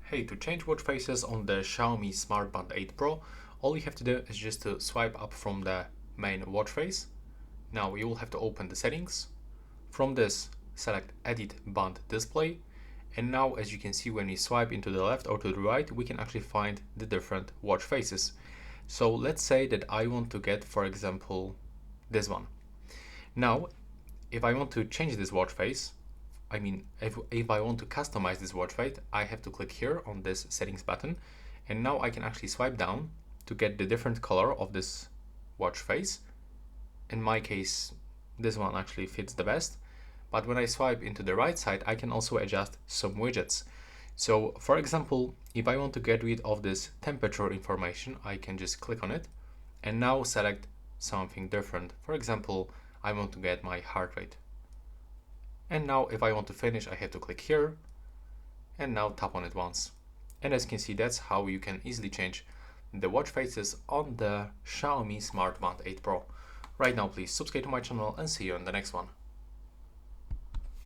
Hey, to change watch faces on the Xiaomi Smart Band 8 Pro, all you have to do is just to swipe up from the main watch face. Now you will have to open the settings. From this, select Edit Band Display. And now, as you can see, when we swipe into the left or to the right, we can actually find the different watch faces. So let's say that I want to get, for example, this one. Now, if I want to change this watch face, if I want to customize this watch face, I have to click here on this settings button, and now I can actually swipe down to get the different color of this watch face. In my case, this one actually fits the best, but when I swipe into the right side, I can also adjust some widgets. So for example, if I want to get rid of this temperature information, I can just click on it and now select something different. For example, I want to get my heart rate. And now if I want to finish, I have to click here and now tap on it once. And as you can see, that's how you can easily change the watch faces on the Xiaomi Smart Band 8 Pro. Right now, please subscribe to my channel and see you in the next one.